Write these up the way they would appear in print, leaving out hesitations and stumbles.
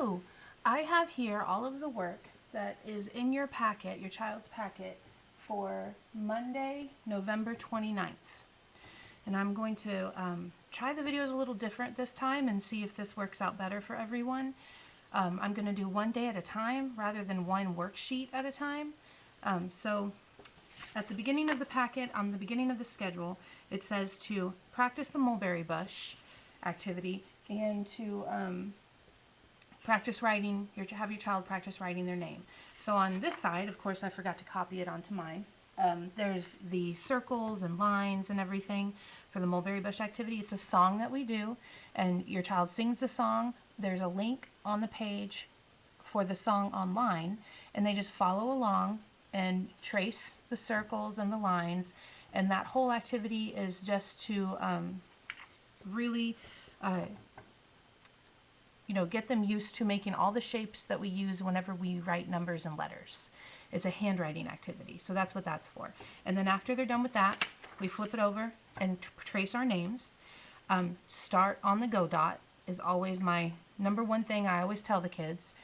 So, I have here all of the work that is in your packet, your child's packet, for Monday, November 29th. And I'm going to try the videos a little different this time and see if this works out better for everyone. I'm going to do one day at a time rather than one worksheet at a time. So at the beginning of the packet, on the beginning of the schedule, it says to practice the mulberry bush activity and to practice writing, have your child practice writing their name. So on this side, of course, I forgot to copy it onto mine. There's the circles and lines and everything for the mulberry bush activity. It's a song that we do, and your child sings the song. There's a link on the page for the song online, and they just follow along and trace the circles and the lines. And that whole activity is just to really get them used to making all the shapes that we use whenever we write numbers and letters. It's a handwriting activity, so that's what that's for. And then after they're done with that, we flip it over and trace our names. Start on the go dot is always my number one thing I always tell the kids.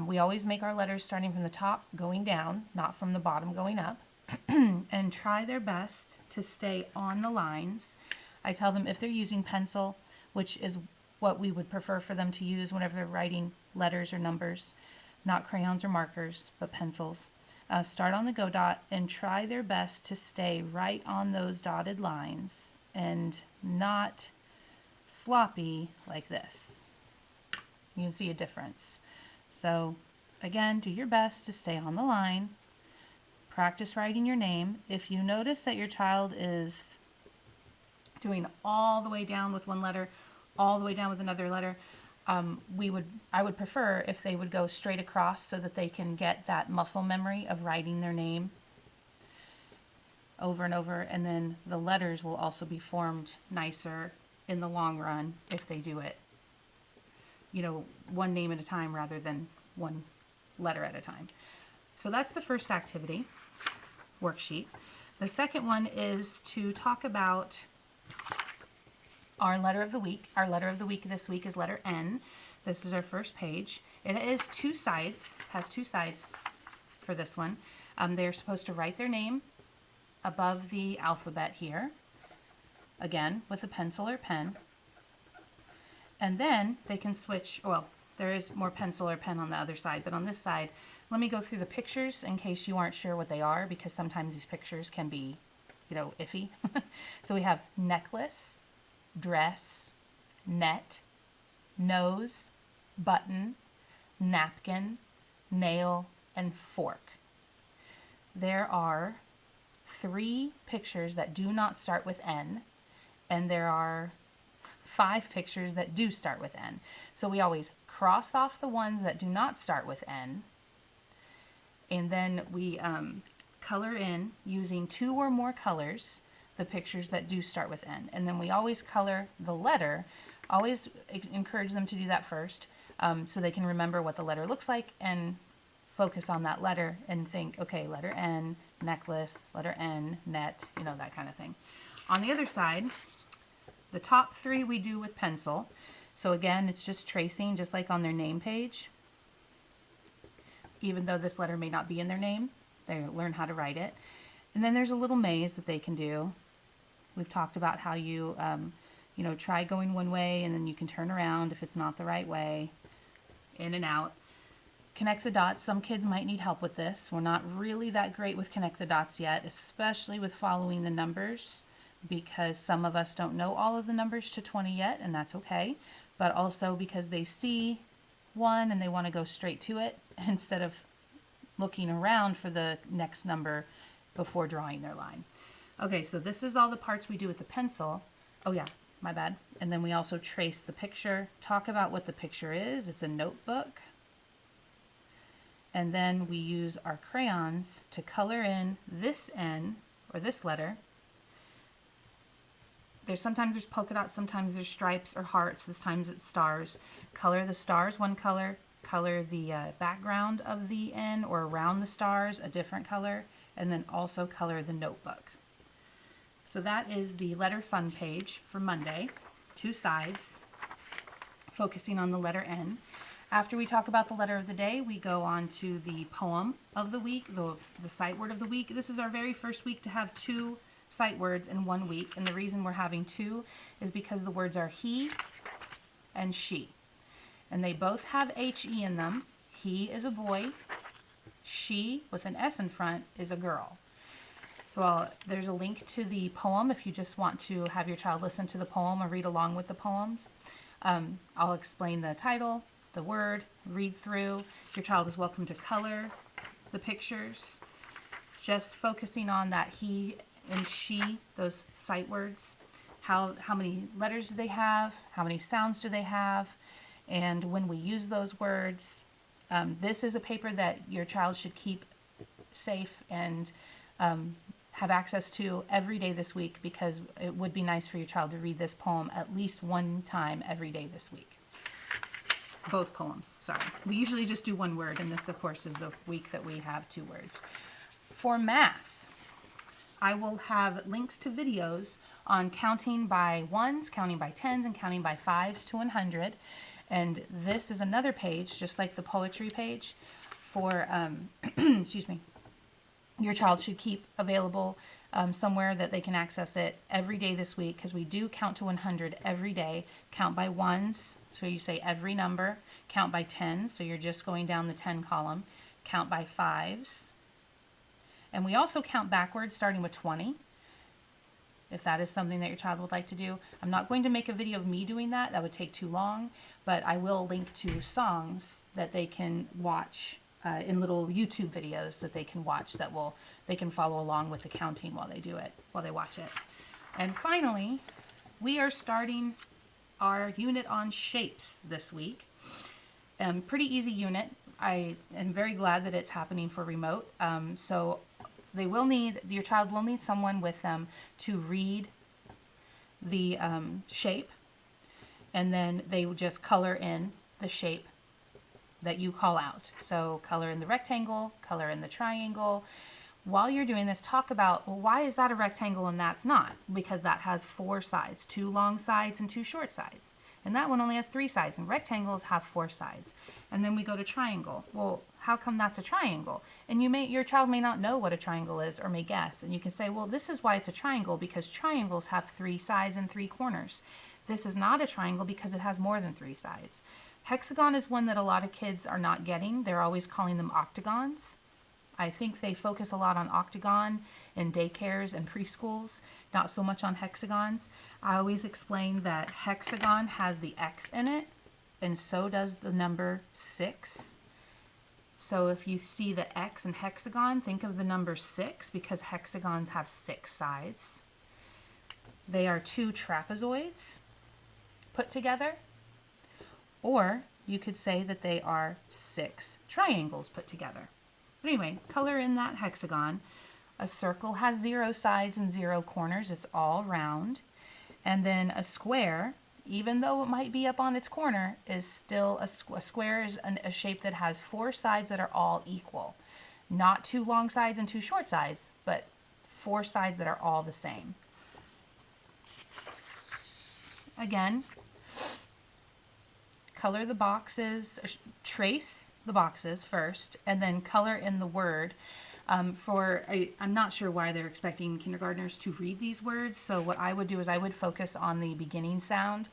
We always make our letters starting from the top going down, not from the bottom going up, and try their best to stay on the lines. I tell them if they're using pencil, which is what we would prefer for them to use whenever they're writing letters or numbers, not crayons or markers, but pencils. Start on the go dot and try their best to stay right on those dotted lines and not sloppy like this. You can see a difference. So again, do your best to stay on the line. Practice writing your name. If you notice that your child is doing all the way down with one letter, all the way down with another letter, I would prefer if they would go straight across so that they can get that muscle memory of writing their name over and over, and then the letters will also be formed nicer in the long run if they do it, one name at a time rather than one letter at a time. So that's the first activity worksheet. The second one is to talk about our letter of the week. Our letter of the week this week is letter N. This is our first page. It is two sides, has two sides for this one. They're supposed to write their name above the alphabet here, again with a pencil or pen. And then they can switch, well, there is more pencil or pen on the other side, but on this side, let me go through the pictures in case you aren't sure what they are, because sometimes these pictures can be, iffy. So we have necklace, dress, net, nose, button, napkin, nail, and fork. There are 3 pictures that do not start with N, and there are 5 pictures that do start with N. So we always cross off the ones that do not start with N, and then we color in using 2 or more colors the pictures that do start with N. And then we always color the letter. Always encourage them to do that first, so they can remember what the letter looks like and focus on that letter and think, okay, letter N, necklace, letter N, net, that kind of thing. On the other side, the top 3 we do with pencil. So again, it's just tracing, just like on their name page. Even though this letter may not be in their name, they learn how to write it. And then there's a little maze that they can do. We've talked about how you, try going one way and then you can turn around if it's not the right way, in and out. Connect the dots. Some kids might need help with this. We're not really that great with connect the dots yet, especially with following the numbers, because some of us don't know all of the numbers to 20 yet, and that's okay. But also because they see one and they want to go straight to it instead of looking around for the next number before drawing their line. Okay, so this is all the parts we do with the pencil. Oh yeah, my bad. And then we also trace the picture, talk about what the picture is. It's a notebook. And then we use our crayons to color in this N, or this letter. Sometimes there's polka dots, sometimes there's stripes or hearts, sometimes it's stars. Color the stars one color, color the background of the N or around the stars a different color, and then also color the notebook. So that is the letter fun page for Monday, 2 sides, focusing on the letter N. After we talk about the letter of the day, we go on to the poem of the week, the sight word of the week. This is our very first week to have 2 sight words in 1 week, and the reason we're having 2 is because the words are he and she, and they both have HE in them. He is a boy, she with an S in front is a girl. So there's a link to the poem if you just want to have your child listen to the poem or read along with the poems. I'll explain the title, the word, read through. Your child is welcome to color the pictures, just focusing on that he and she, those sight words. How many letters do they have? How many sounds do they have? And when we use those words, this is a paper that your child should keep safe and have access to every day this week, because it would be nice for your child to read this poem at least 1 time every day this week. Both poems, sorry. We usually just do 1 word, and this, of course, is the week that we have 2 words. For math, I will have links to videos on counting by 1s, counting by 10s, and counting by 5s to 100. And this is another page, just like the poetry page, for, excuse me, your child should keep available somewhere that they can access it every day this week, because we do count to 100 every day. Count by 1s, so you say every number. Count by 10s, so you're just going down the 10 column. Count by 5s. And we also count backwards, starting with 20, if that is something that your child would like to do. I'm not going to make a video of me doing that. That would take too long, but I will link to songs that they can watch in little YouTube videos that they can watch, that they can follow along with the counting while they do it, while they watch it. And finally, we are starting our unit on shapes this week. Pretty easy unit. I am very glad that it's happening for remote. So your child will need someone with them to read the shape, and then they will just color in the shape that you call out. So color in the rectangle, color in the triangle. While you're doing this, talk about, well, why is that a rectangle and that's not? Because that has 4 sides, 2 long sides and 2 short sides. And that one only has 3 sides, and rectangles have 4 sides. And then we go to triangle. Well, how come that's a triangle? And your child may not know what a triangle is, or may guess. And you can say, well, this is why it's a triangle, because triangles have 3 sides and 3 corners. This is not a triangle because it has more than 3 sides. Hexagon is one that a lot of kids are not getting. They're always calling them octagons. I think they focus a lot on octagon in daycares and preschools, not so much on hexagons. I always explain that hexagon has the X in it, and so does the number 6. So if you see the X in hexagon, think of the number 6, because hexagons have 6 sides. They are 2 trapezoids put together. Or you could say that they are 6 triangles put together. But anyway, color in that hexagon. A circle has 0 sides and 0 corners. It's all round. And then a square, even though it might be up on its corner, is still a square is a shape that has 4 sides that are all equal. Not 2 long sides and 2 short sides, but 4 sides that are all the same. Again, color the boxes, trace the boxes first, and then color in the word. I'm not sure why they're expecting kindergartners to read these words, so what I would do is I would focus on the beginning sound.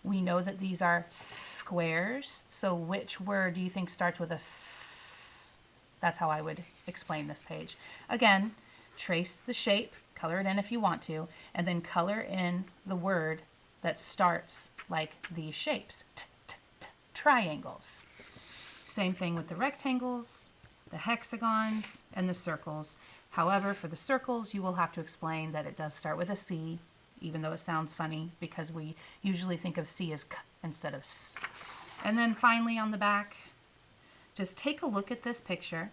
We know that these are squares, so which word do you think starts with a S? That's how I would explain this page. Again, trace the shape, color it in if you want to, and then color in the word that starts like these shapes. Triangles. Same thing with the rectangles, the hexagons, and the circles. However, for the circles, you will have to explain that it does start with a C, even though it sounds funny, because we usually think of C as K instead of S. And then finally on the back, just take a look at this picture.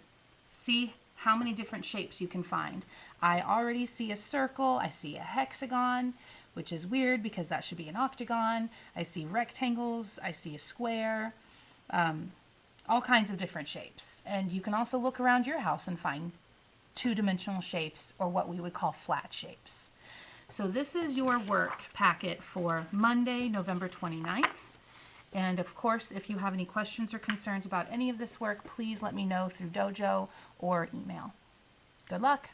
See how many different shapes you can find. I already see a circle, I see a hexagon, which is weird because that should be an octagon. I see rectangles, I see a square, all kinds of different shapes. And you can also look around your house and find 2-dimensional shapes, or what we would call flat shapes. So this is your work packet for Monday, November 29th. And of course, if you have any questions or concerns about any of this work, please let me know through Dojo or email. Good luck!